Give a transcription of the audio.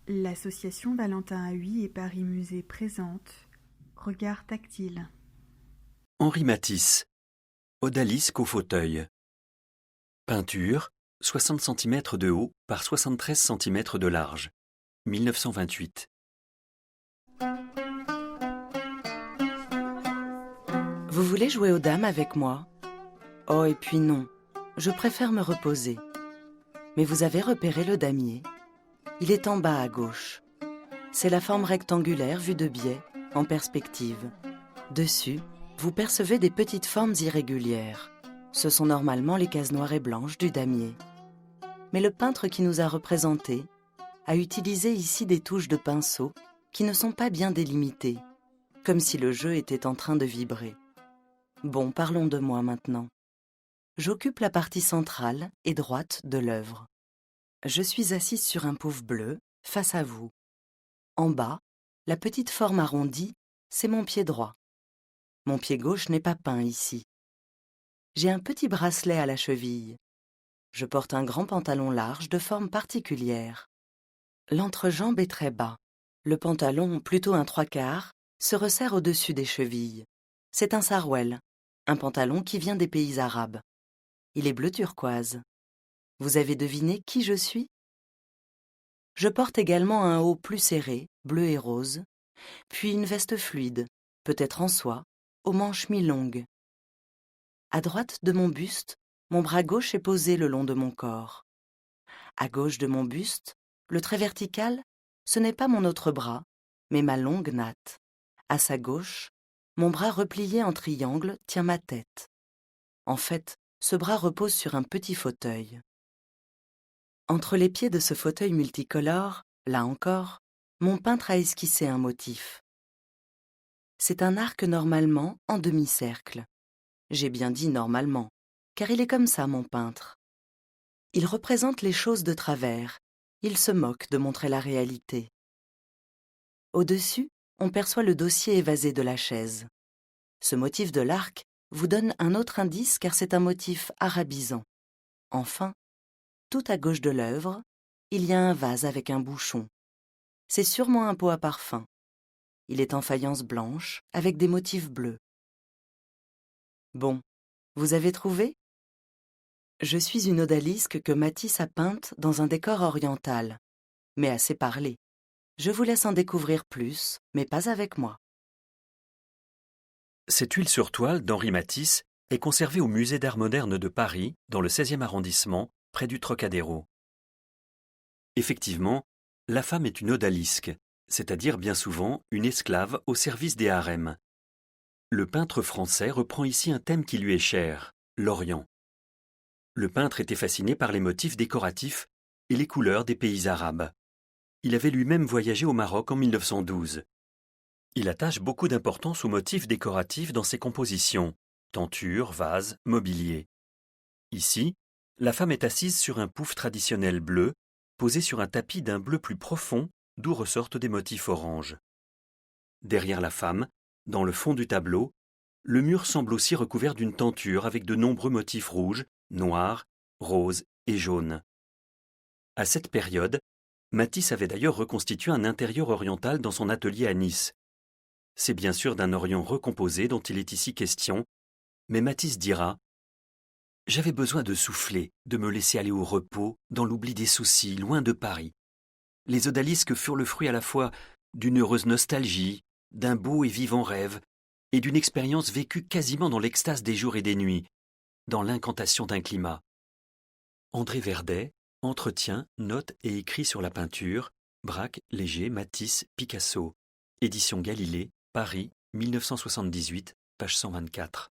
L'association Valentin à Huy et Paris Musée présente Regard tactile. Henri Matisse, Odalisque au fauteuil. Peinture, 60 cm de haut par 73 cm de large. 1928. Vous voulez jouer aux dames avec moi? Oh, et puis non, je préfère me reposer. Mais vous avez repéré le damier? Il est en bas à gauche. C'est la forme rectangulaire vue de biais, en perspective. Dessus, vous percevez des petites formes irrégulières. Ce sont normalement les cases noires et blanches du damier. Mais le peintre qui nous a représentés a utilisé ici des touches de pinceau qui ne sont pas bien délimitées, comme si le jeu était en train de vibrer. Bon, parlons de moi maintenant. J'occupe la partie centrale et droite de l'œuvre. Je suis assise sur un pouf bleu, face à vous. En bas, la petite forme arrondie, c'est mon pied droit. Mon pied gauche n'est pas peint ici. J'ai un petit bracelet à la cheville. Je porte un grand pantalon large de forme particulière. L'entrejambe est très bas. Le pantalon, plutôt un 3/4, se resserre au-dessus des chevilles. C'est un sarouel, un pantalon qui vient des pays arabes. Il est bleu turquoise. Vous avez deviné qui je suis? Je porte également un haut plus serré, bleu et rose, puis une veste fluide, peut-être en soie, aux manches mi-longues. À droite de mon buste, mon bras gauche est posé le long de mon corps. À gauche de mon buste, le trait vertical, ce n'est pas mon autre bras, mais ma longue natte. À sa gauche, mon bras replié en triangle tient ma tête. En fait, ce bras repose sur un petit fauteuil. Entre les pieds de ce fauteuil multicolore, là encore, mon peintre a esquissé un motif. C'est un arc normalement en demi-cercle. J'ai bien dit normalement, car il est comme ça, mon peintre. Il représente les choses de travers, il se moque de montrer la réalité. Au-dessus, on perçoit le dossier évasé de la chaise. Ce motif de l'arc vous donne un autre indice car c'est un motif arabisant. Enfin, tout à gauche de l'œuvre, il y a un vase avec un bouchon. C'est sûrement un pot à parfum. Il est en faïence blanche avec des motifs bleus. Bon, vous avez trouvé? Je suis une odalisque que Matisse a peinte dans un décor oriental. Mais assez parlé. Je vous laisse en découvrir plus, mais pas avec moi. Cette huile sur toile d'Henri Matisse est conservée au Musée d'Art moderne de Paris, dans le 16e arrondissement, près du Trocadéro. Effectivement, la femme est une odalisque, c'est-à-dire bien souvent une esclave au service des harems. Le peintre français reprend ici un thème qui lui est cher, l'Orient. Le peintre était fasciné par les motifs décoratifs et les couleurs des pays arabes. Il avait lui-même voyagé au Maroc en 1912. Il attache beaucoup d'importance aux motifs décoratifs dans ses compositions, tentures, vases, mobilier. Ici, la femme est assise sur un pouf traditionnel bleu, posé sur un tapis d'un bleu plus profond, d'où ressortent des motifs orange. Derrière la femme, dans le fond du tableau, le mur semble aussi recouvert d'une tenture avec de nombreux motifs rouges, noirs, roses et jaunes. À cette période, Matisse avait d'ailleurs reconstitué un intérieur oriental dans son atelier à Nice. C'est bien sûr d'un Orient recomposé dont il est ici question, mais Matisse dira « J'avais besoin de souffler, de me laisser aller au repos, dans l'oubli des soucis, loin de Paris. Les odalisques furent le fruit à la fois d'une heureuse nostalgie, d'un beau et vivant rêve, et d'une expérience vécue quasiment dans l'extase des jours et des nuits, dans l'incantation d'un climat. » André Verdet, Entretien, notes et écrits sur la peinture, Braque, Léger, Matisse, Picasso. Édition Galilée, Paris, 1978, page 124.